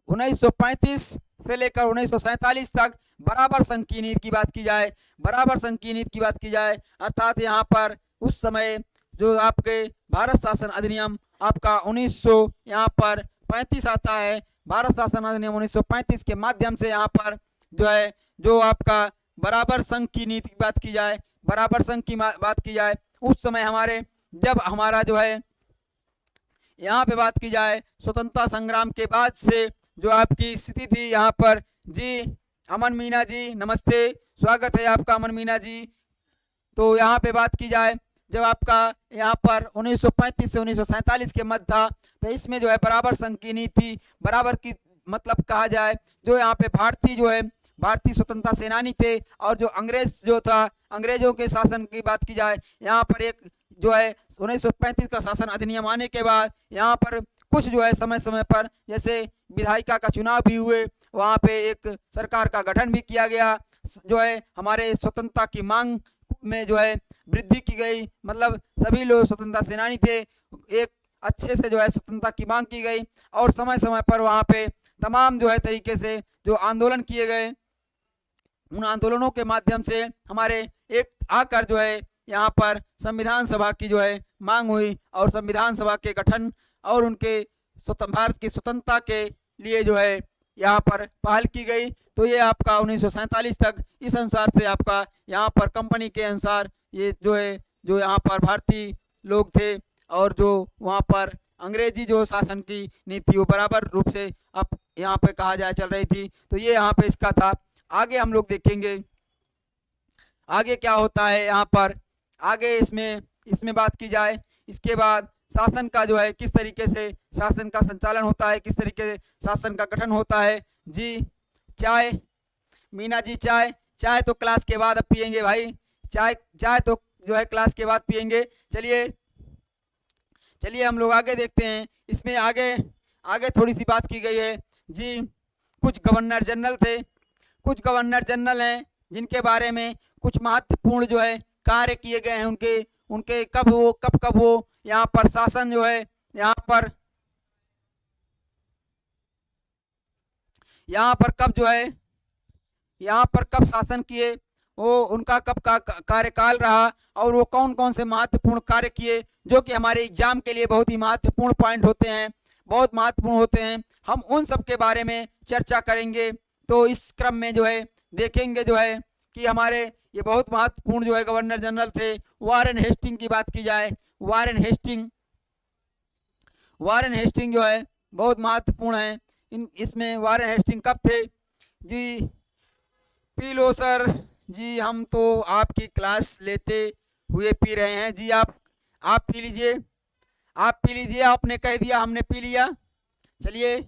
1935 से लेकर 1947 तक बराबर संघ की नीति की बात की जाए, बराबर संघ की नीति की बात की जाए अर्थात यहाँ पर उस समय जो आपके भारत शासन अधिनियम आपका 1900 यहाँ पर 35 आता है। भारत शासन अधिनियम 1935 के माध्यम से यहाँ पर जो है जो आपका बराबर संघ की नीति की बात की जाए, बराबर संघ की बात की जाए उस समय हमारे जब हमारा जो है यहाँ पे बात की जाए स्वतंत्रता संग्राम के बाद से जो आपकी स्थिति थी यहाँ पर जी अमन मीना जी नमस्ते, स्वागत है आपका अमन मीना जी। तो यहाँ पे बात की जाए जब आपका यहाँ पर 1935 से 1947 के मध्य था तो इसमें जो है बराबर संघ की नीति, बराबर की मतलब कहा जाए जो यहाँ पे भारतीय जो है भारतीय स्वतंत्रता सेनानी थे और जो अंग्रेज जो था अंग्रेजों के शासन की बात की जाए यहाँ पर एक जो है 1935 का शासन अधिनियम आने के बाद यहाँ पर कुछ जो है समय समय पर जैसे विधायिका का चुनाव भी हुए, वहाँ पे एक सरकार का गठन भी किया गया, जो है हमारे स्वतंत्रता की मांग में जो है वृद्धि की गई, मतलब सभी लोग स्वतंत्रता सेनानी थे, एक अच्छे से जो है स्वतंत्रता की मांग की गई और समय समय पर वहाँ पे तमाम जो है तरीके से जो आंदोलन किए गए, उन आंदोलनों के माध्यम से हमारे एक आकर जो है यहाँ पर संविधान सभा की जो है मांग हुई और संविधान सभा के गठन और उनके भारत की स्वतंत्रता के लिए जो है यहाँ पर पहल की गई। तो ये आपका 1947 तक इस अनुसार से आपका यहाँ पर कंपनी के अनुसार ये जो है जो यहाँ पर भारतीय लोग थे और जो वहाँ पर अंग्रेजी जो शासन की नीति वो बराबर रूप से अब यहाँ पे कहा जाए चल रही थी। तो ये यहाँ पे इसका था। आगे हम लोग देखेंगे आगे क्या होता है यहाँ पर, आगे इसमें बात की जाए इसके बाद शासन का जो है किस तरीके से शासन का संचालन होता है, किस तरीके से शासन का गठन होता है। जी चाय मीना जी चाय तो क्लास के बाद अब पियेंगे भाई, चाय तो जो है क्लास के बाद पियेंगे। चलिए हम लोग आगे देखते हैं। इसमें आगे थोड़ी सी बात की गई है जी, कुछ गवर्नर जनरल थे, कुछ गवर्नर जनरल हैं जिनके बारे में कुछ महत्वपूर्ण जो है कार्य किए गए हैं, उनके कब वो यहाँ पर शासन जो है यहाँ पर कब जो है यहाँ पर कब शासन किए, वो उनका कब का कार्यकाल रहा और वो कौन कौन से महत्वपूर्ण कार्य किए जो कि हमारे एग्जाम के लिए बहुत ही महत्वपूर्ण पॉइंट होते हैं, बहुत महत्वपूर्ण होते हैं। हम उन सब के बारे में चर्चा करेंगे। तो इस क्रम में जो है देखेंगे जो है कि हमारे ये बहुत महत्वपूर्ण जो है गवर्नर जनरल थे। वारेन हेस्टिंग की बात की जाए, वारेन हेस्टिंग जो है बहुत महत्वपूर्ण है। इसमें वारेन हेस्टिंग कब थे जी, पी लो सर जी, हम तो आपकी क्लास लेते हुए पी रहे हैं जी, आप पी लीजिए, आपने कह दिया हमने पी लिया। चलिए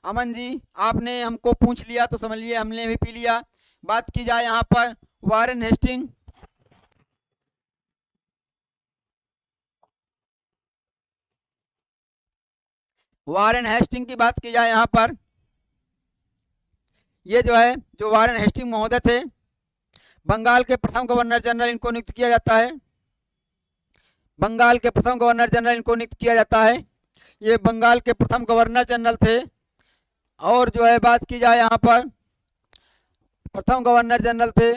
अमन जी, आपने हमको पूछ लिया तो समझ लिए हमने भी पी लिया। बात की जाए यहाँ पर वारेन हेस्टिंग, वारेन हेस्टिंग की बात की जाए यहाँ पर, ये जो है जो वारेन हेस्टिंग महोदय थे, बंगाल के प्रथम गवर्नर जनरल इनको नियुक्त किया जाता है। बंगाल के प्रथम गवर्नर जनरल इनको नियुक्त किया जाता है। ये बंगाल के प्रथम गवर्नर जनरल थे। और जो है बात की जाए यहाँ पर, प्रथम गवर्नर जनरल थे,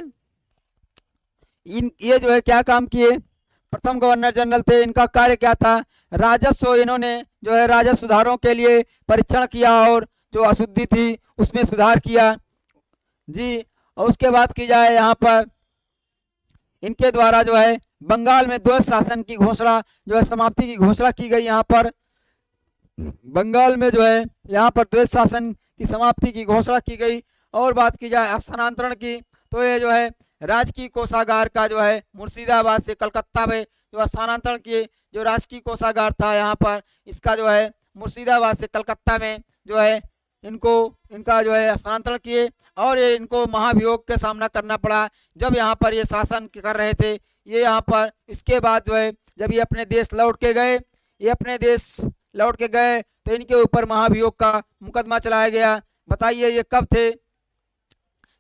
इन ये जो है क्या काम किए, प्रथम गवर्नर जनरल थे, इनका कार्य क्या था, राजस्व, इन्होंने जो है राजस्व सुधारों के लिए परीक्षण किया और जो अशुद्धि थी उसमें सुधार किया जी। और उसके बाद की जाए यहाँ पर, इनके द्वारा जो है बंगाल में द्वैध शासन की घोषणा जो है समाप्ति की घोषणा की गई। यहाँ पर बंगाल में जो है यहाँ पर द्वैध शासन की समाप्ति की घोषणा की गई। और बात की जाए स्थानांतरण की, तो ये जो है राजकीय कोषागार का जो है मुर्शिदाबाद से कलकत्ता में जो स्थानांतरण किए, जो राजकीय कोषागार था यहाँ पर, इसका जो है मुर्शिदाबाद से कलकत्ता में जो है इनका जो है स्थानांतरण किए। और ये इनको महाभियोग का सामना करना पड़ा जब यहाँ पर ये शासन कर रहे थे। ये यहाँ पर इसके बाद जो है जब ये अपने देश लौट के गए, ये अपने देश लौट के गए तो इनके ऊपर महाभियोग का मुकदमा चलाया गया। बताइए ये कब थे,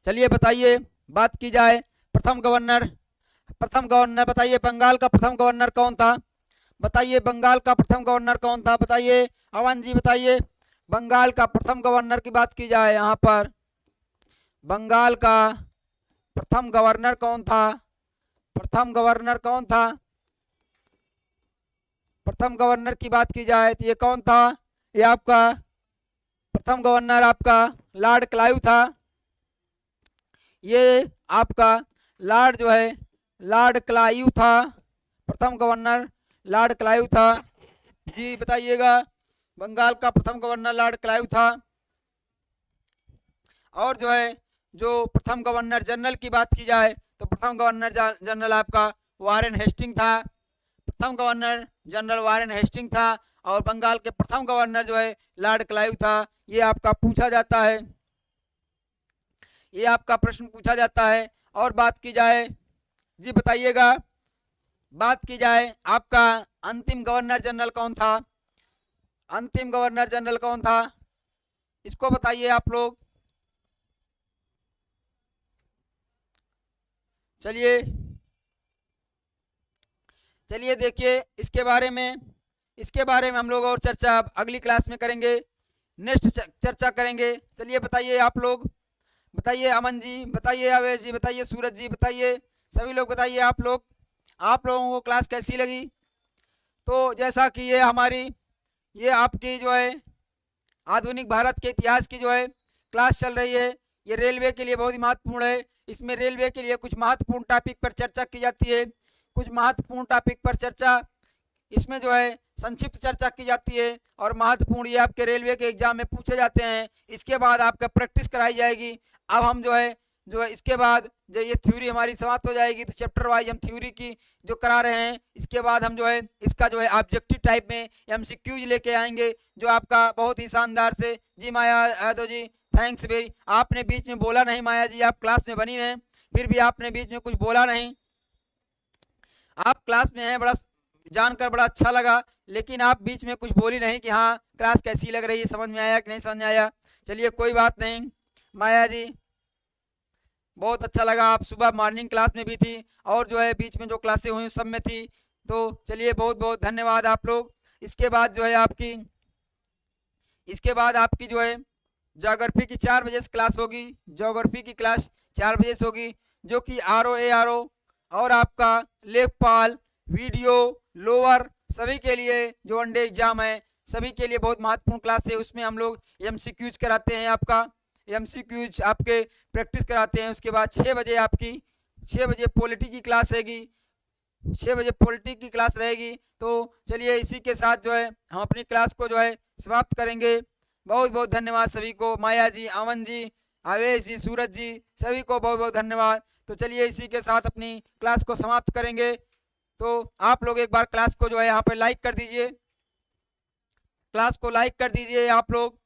चलिए बताइए। बात की जाए प्रथम गवर्नर बताइए बंगाल का प्रथम गवर्नर कौन था, बताइए बंगाल का प्रथम गवर्नर कौन था, बताइए अवन जी बताइए। बंगाल का प्रथम गवर्नर की बात की जाए यहाँ पर, बंगाल का प्रथम गवर्नर कौन था, प्रथम गवर्नर कौन था, प्रथम गवर्नर की बात की जाए तो ये कौन था, ये आपका प्रथम गवर्नर आपका लॉर्ड क्लाइव था। ये आपका लॉर्ड जो है लॉर्ड क्लाइव था, प्रथम गवर्नर लॉर्ड क्लाइव था जी। बताइएगा बंगाल का प्रथम गवर्नर लॉर्ड क्लाइव था। और जो है जो प्रथम गवर्नर जनरल की बात की जाए तो प्रथम गवर्नर जनरल आपका वारेन हेस्टिंग था, प्रथम गवर्नर जनरल वारेन हेस्टिंग था। और बंगाल के प्रथम गवर्नर जो है लॉर्ड क्लाइव था। ये आपका पूछा जाता है, ये आपका प्रश्न पूछा जाता है। और बात की जाए जी बताइएगा, बात की जाए आपका अंतिम गवर्नर जनरल कौन था, अंतिम गवर्नर जनरल कौन था, इसको बताइए आप लोग। चलिए चलिए देखिए इसके बारे में हम लोग और चर्चा अगली क्लास में करेंगे, नेक्स्ट चर्चा करेंगे। चलिए बताइए आप लोग, बताइए अमन जी, बताइए अवेश जी, बताइए सूरज जी, बताइए सभी लोग, बताइए आप लोगों को क्लास कैसी लगी। तो जैसा कि ये आपकी जो है आधुनिक भारत के इतिहास की जो है क्लास चल रही है, ये रेलवे के लिए बहुत ही महत्वपूर्ण है। इसमें रेलवे के लिए कुछ महत्वपूर्ण टॉपिक पर चर्चा की जाती है, कुछ महत्वपूर्ण टॉपिक पर चर्चा इसमें जो है संक्षिप्त चर्चा की जाती है और महत्वपूर्ण ये आपके रेलवे के एग्जाम में पूछे जाते हैं। इसके बाद आपका प्रैक्टिस कराई जाएगी। अब हम जो है इसके बाद जो ये थ्योरी हमारी समाप्त हो जाएगी तो चैप्टर वाइज हम थ्योरी की जो करा रहे हैं, इसके बाद हम जो है इसका जो है ऑब्जेक्टिव टाइप में एमसीक्यूज लेके आएंगे जो आपका बहुत ही शानदार से। जी माया यादव जी थैंक्स वेरी, आपने बीच में बोला नहीं माया जी, आप क्लास में बनी रहे फिर भी आपने बीच में कुछ बोला नहीं, आप क्लास में हैं, बड़ा जानकर बड़ा अच्छा लगा, लेकिन आप बीच में कुछ बोली नहीं कि हाँ क्लास कैसी लग रही है, समझ में आया कि नहीं समझ में आया। चलिए कोई बात नहीं माया जी, बहुत अच्छा लगा, आप सुबह मॉर्निंग क्लास में भी थी और जो है बीच में जो क्लासें हुई सब में थी। तो चलिए बहुत बहुत धन्यवाद आप लोग। इसके बाद जो है आपकी जो है ज्योग्राफी की 4 बजे से क्लास होगी, ज्योग्राफी की क्लास 4 बजे से होगी, जो कि आर और आपका लेखपाल वीडियो लोअर सभी के लिए जो वनडे एग्जाम है सभी के लिए बहुत महत्वपूर्ण क्लास है। उसमें हम लोग एमसीक्यूज कराते हैं, आपका एमसीक्यूज आपके प्रैक्टिस कराते हैं। उसके बाद 6 बजे पॉलिटी की क्लास रहेगी, 6 बजे पॉलिटी की क्लास रहेगी। तो चलिए इसी के साथ जो है हम अपनी क्लास को जो है समाप्त करेंगे। बहुत बहुत धन्यवाद सभी को, माया जी, अमन जी, आवेश जी, सूरज जी, सभी को बहुत बहुत धन्यवाद। तो चलिए इसी के साथ अपनी क्लास को समाप्त करेंगे। तो आप लोग एक बार क्लास को जो है यहाँ पे लाइक कर दीजिए, क्लास को लाइक कर दीजिए आप लोग।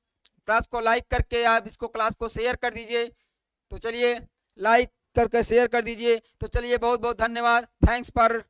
क्लास को लाइक करके आप इसको क्लास को शेयर कर दीजिए। तो चलिए लाइक करके शेयर कर दीजिए। तो चलिए बहुत बहुत धन्यवाद। Thanks for